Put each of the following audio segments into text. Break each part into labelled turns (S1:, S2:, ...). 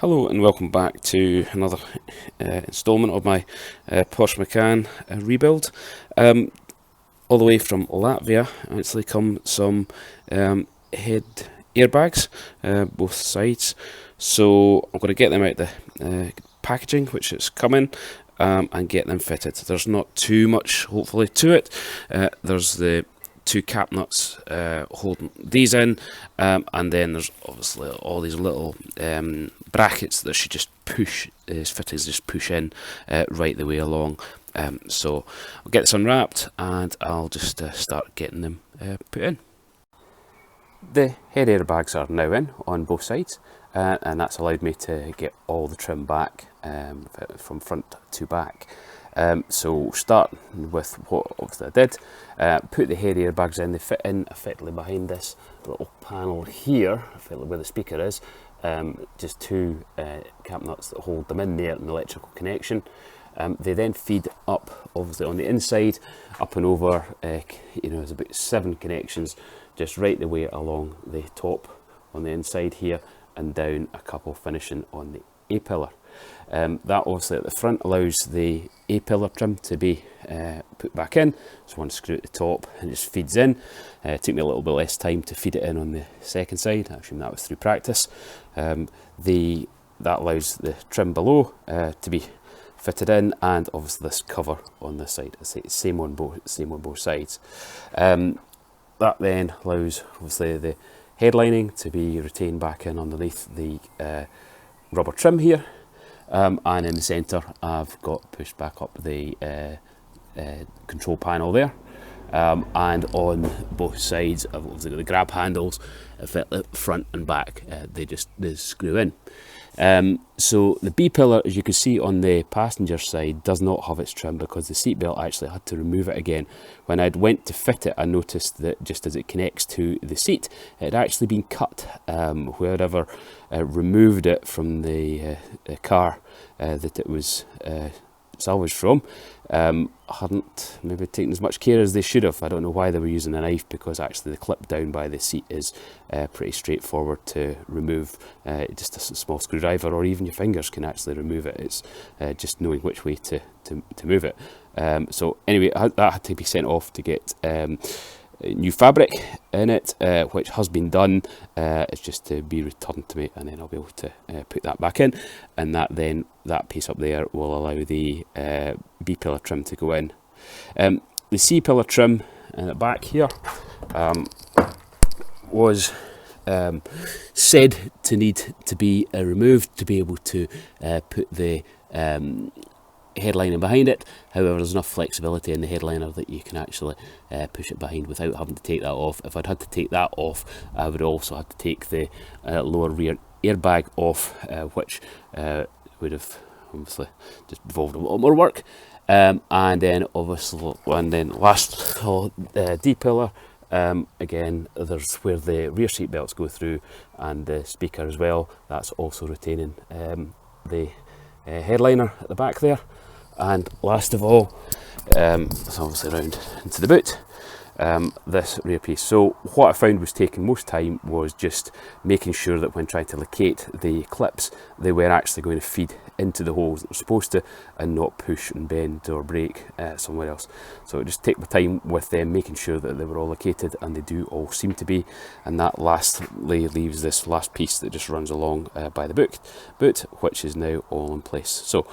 S1: Hello and welcome back to another instalment of my Porsche Macan rebuild. All the way from Latvia, actually come some head airbags, both sides. So I'm going to get them out the packaging, which is coming, and get them fitted. There's not too much, hopefully, to it. There's the two cap nuts holding these in, and then there's obviously all these little brackets that should just push, as fittings just push in right the way along. So I'll get this unwrapped and I'll just start getting them put in. The head airbags are now in on both sides, and that's allowed me to get all the trim back from front to back. So we'll start with what obviously I did. Put the head airbags in. They fit in effectively behind this little panel here, effectively where the speaker is. Just two cap nuts that hold them in there, an electrical connection. They then feed up, obviously on the inside, up and over. There's about 7 connections, just right the way along the top on the inside here, and down a couple finishing on the A-pillar. That obviously at the front allows the A-pillar trim to be put back in. So one screw at the top and just feeds in. It took me a little bit less time to feed it in on the second side. I assume that was through practice. That allows the trim below to be fitted in, and obviously this cover on this side. It's same on both sides. That then allows obviously the headlining to be retained back in underneath the rubber trim here. And in the centre I've got pushed back up the control panel there, and on both sides I've obviously got the grab handles front and back. They screw in. So the B-pillar, as you can see on the passenger side, does not have its trim because the seatbelt actually had to remove it again. When I went to fit it, I noticed that just as it connects to the seat, it had actually been cut. Whoever removed it from the car that it was salvaged from hadn't maybe taken as much care as they should have. I don't know why they were using a knife, because actually the clip down by the seat is pretty straightforward to remove. Just a small screwdriver or even your fingers can actually remove it. It's just knowing which way to move it. So anyway, that had to be sent off to get new fabric in it, which has been done. It's just to be returned to me, and then I'll be able to put that back in, and that piece up there will allow the B-pillar trim to go in. The C-pillar trim in the back here was said to need to be removed to be able to put the headliner behind it. However, there's enough flexibility in the headliner that you can actually push it behind without having to take that off. If I'd had to take that off, I would also have to take the lower rear airbag off, which would have obviously just involved a lot more work. And then last D-pillar, again, there's where the rear seat belts go through, and the speaker as well. That's also retaining the headliner at the back there. And last of all, it's obviously round into the boot, this rear piece. So what I found was taking most time was just making sure that when trying to locate the clips, they were actually going to feed into the holes that they're supposed to, and not push and bend or break somewhere else. So just take my time with them, making sure that they were all located, and they do all seem to be. And that lastly leaves this last piece that just runs along by the boot, which is now all in place. So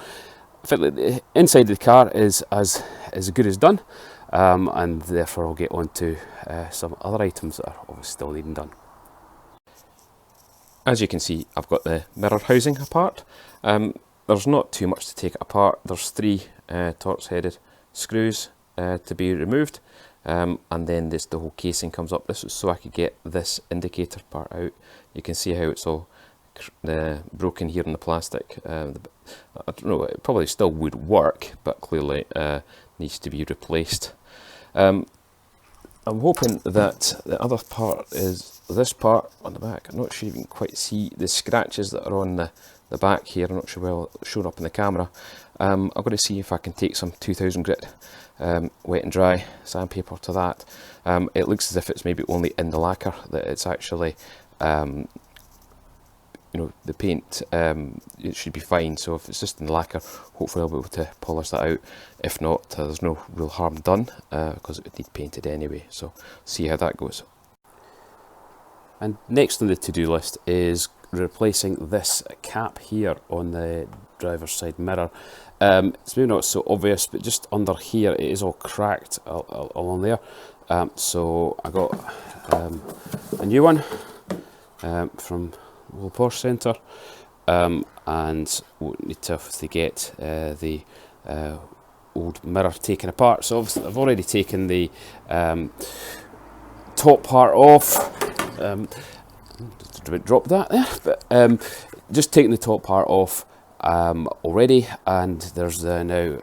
S1: the inside of the car is as good as done, and therefore I'll get on to some other items that are obviously still needing done. As you can see, I've got the mirror housing apart. There's not too much to take it apart. There's 3 Torx-headed screws to be removed, and then the whole casing comes up. This is so I could get this indicator part out. You can see how it's all broken here in the plastic. I don't know, it probably still would work, but clearly needs to be replaced. I'm hoping that the other part is this part on the back. I'm not sure you can quite see the scratches that are on the back here. I'm not sure well shown up in the camera. I'm going to see if I can take some 2000 grit wet and dry sandpaper to that. It looks as if it's maybe only in the lacquer that it's actually
S2: you know, the paint, it should be fine. So if it's just in the lacquer, hopefully I'll be able to polish that out. If not, there's no real harm done, because it would need painted anyway. So see how that goes.
S1: And next on the to-do list is replacing this cap here on the driver's side mirror. It's maybe not so obvious, but just under here it is all cracked along there. So I got a new one from the Porsche Centre, and we'll need to obviously get the old mirror taken apart. So obviously I've already taken the top part off. Drop that there, but just taking the top part off already, and there's now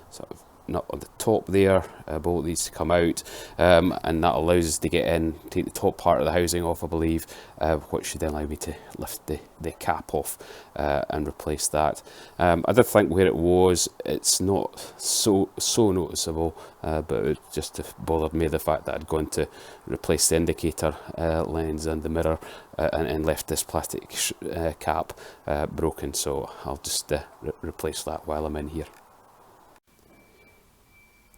S1: sort of nut on the top there. A bolt needs to come out, and that allows us to get in, take the top part of the housing off, I believe, which should then allow me to lift the cap off and replace that. I did think where it was, it's not so noticeable, but it just bothered me the fact that I'd gone to replace the indicator lens and the mirror and left this plastic cap broken, so I'll just replace that while I'm in here.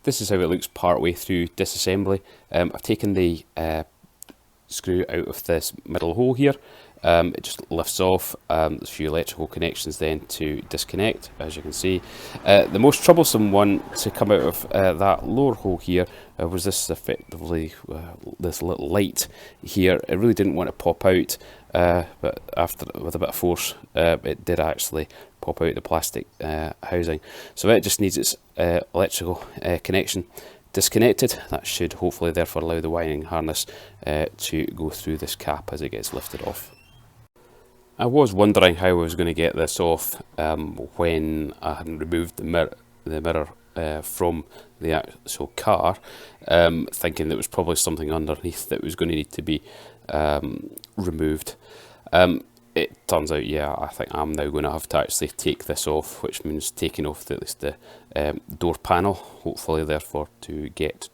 S1: This is how it looks part way through disassembly. I've taken the screw out of this middle hole here. It just lifts off. There's a few electrical connections then to disconnect, as you can see. The most troublesome one to come out of that lower hole here was this, effectively this little light here. It really didn't want to pop out, but with a bit of force it did actually pop out the plastic housing. So it just needs its electrical connection disconnected. That should hopefully therefore allow the wiring harness to go through this cap as it gets lifted off. I was wondering how I was going to get this off when I hadn't removed the mirror from the actual car, thinking there was probably something underneath that was going to need to be removed. It turns out, yeah, I think I'm now going to have to actually take this off, which means taking off at least the door panel, hopefully therefore to get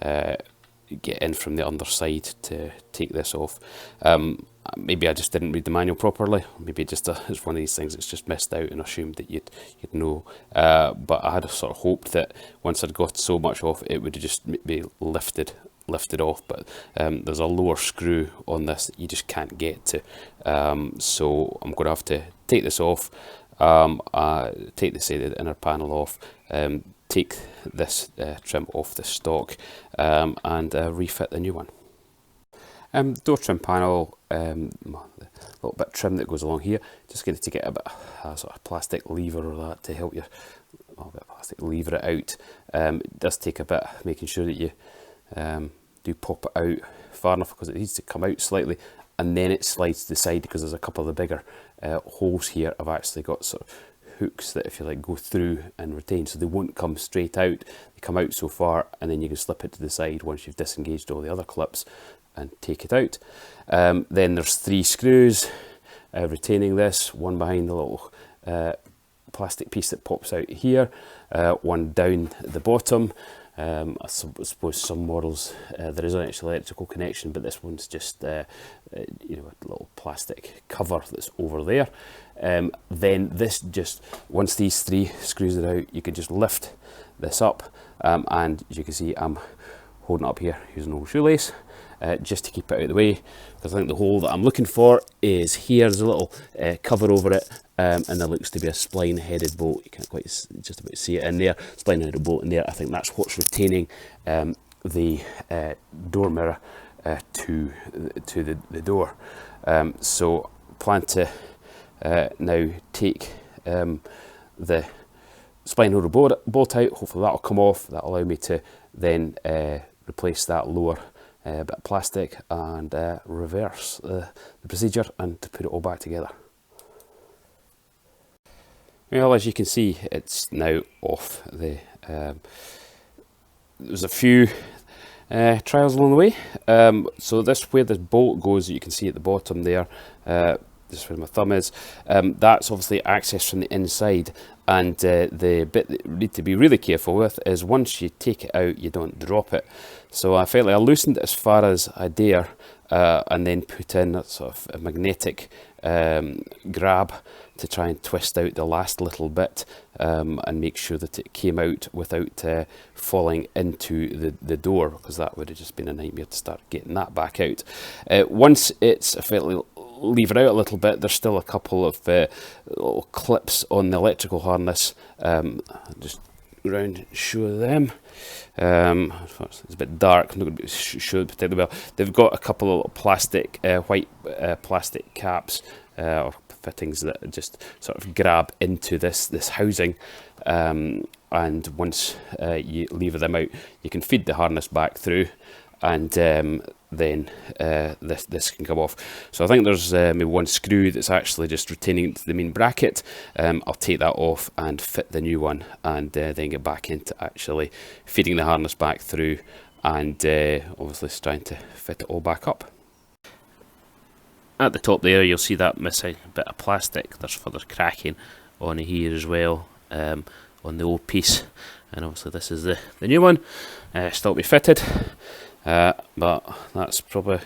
S1: in from the underside to take this off. Maybe I just didn't read the manual properly. Maybe it's one of these things that's just missed out and assumed that you'd know. But I had sort of hoped that once I'd got so much off, it would just be lifted off, but there's a lower screw on this that you just can't get to, so I'm going to have to take this off, take the inner panel off, take this trim off the stock, and refit the new one. Door trim panel, the little bit of trim that goes along here, just going to get a bit of sort of plastic lever or that to help you, a bit of plastic lever it out. It does take a bit making sure that you do pop it out far enough, because it needs to come out slightly and then it slides to the side, because there's a couple of the bigger holes here. I've actually got sort of hooks that, if you like, go through and retain, so they won't come straight out. They come out so far and then you can slip it to the side once you've disengaged all the other clips and take it out. Then there's 3 screws retaining this, one behind the little plastic piece that pops out here, one down at the bottom. I suppose some models there is an actual electrical connection, but this one's just a little plastic cover that's over there. Then this, just once these 3 screws are out, you can just lift this up, and as you can see, I'm holding it up here using an old shoelace, just to keep it out of the way, because I think the hole that I'm looking for is here. There's a little cover over it, and there looks to be a spline headed bolt. You can't quite just about see it in there. Spline headed bolt in there. I think that's what's retaining the door mirror to the door. So plan to now take the spline holder bolt out. Hopefully that'll come off. That'll allow me to then replace that lower bit of plastic and reverse the procedure and to put it all back together. Well, as you can see, it's now off. There's a few trials along the way. So this, where this bolt goes, you can see at the bottom there, just where my thumb is, that's obviously accessed from the inside, and the bit that you need to be really careful with is once you take it out, you don't drop it. So I felt like I loosened it as far as I dare, and then put in a sort of a magnetic grab to try and twist out the last little bit, and make sure that it came out without falling into the door, because that would have just been a nightmare to start getting that back out. Once it's effectively leave it out a little bit, there's still a couple of little clips on the electrical harness. Just around and show them. It's a bit dark, I'm not going to show it particularly well. They've got a couple of little plastic, white plastic caps or fittings that just sort of grab into this housing, and once you lever them out, you can feed the harness back through, and then this can come off. So I think there's maybe one screw that's actually just retaining the main bracket. I'll take that off and fit the new one, and then get back into actually feeding the harness back through, and obviously trying to fit it all back up. At the top there, you'll see that missing bit of plastic. There's further cracking on here as well, on the old piece, and obviously this is the new one. Still to be fitted. But that's probably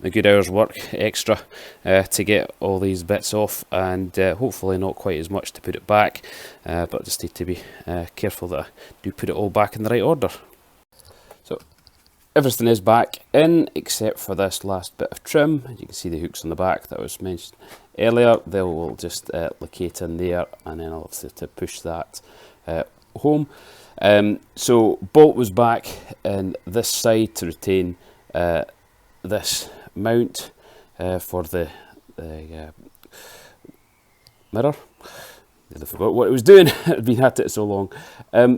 S1: a good hour's work extra to get all these bits off, and hopefully not quite as much to put it back, but I just need to be careful that I do put it all back in the right order. So everything is back in except for this last bit of trim. You can see the hooks on the back that was mentioned earlier. They will just locate in there, and then I'll have to push that home. So bolt was back in this side to retain this mount for the mirror. I forgot what it was doing. I'd been at it so long.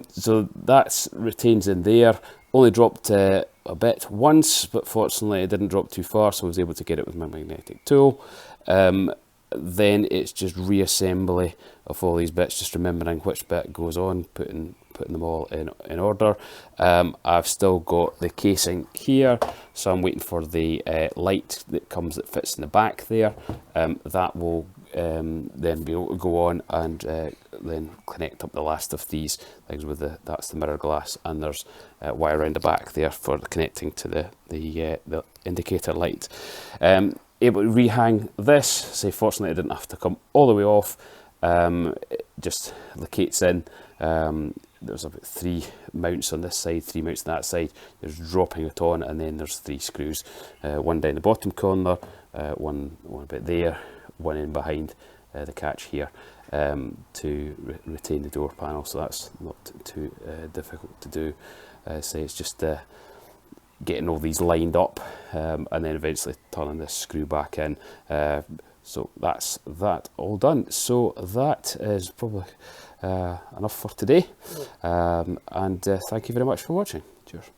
S1: So that's retains in there. Only dropped a bit once, but fortunately it didn't drop too far, so I was able to get it with my magnetic tool. Then it's just reassembly of all these bits, just remembering which bit goes on, putting them all in order. I've still got the casing here, so I'm waiting for the light that fits in the back there. That will then be able to go on, and then connect up the last of these things with that's the mirror glass, and there's wire around the back there for connecting to the indicator light. Able to rehang this. Say fortunately it didn't have to come all the way off. It just locates in. There's about 3 mounts on this side, 3 mounts on that side. There's dropping it on, and then there's 3 screws. One down the bottom corner, one a bit there, one in behind the catch here, to retain the door panel. So that's not too difficult to do. Say it's just getting all these lined up, and then eventually turning this screw back in. So that's that all done. So that is probably enough for today, and thank you very much for watching. Cheers.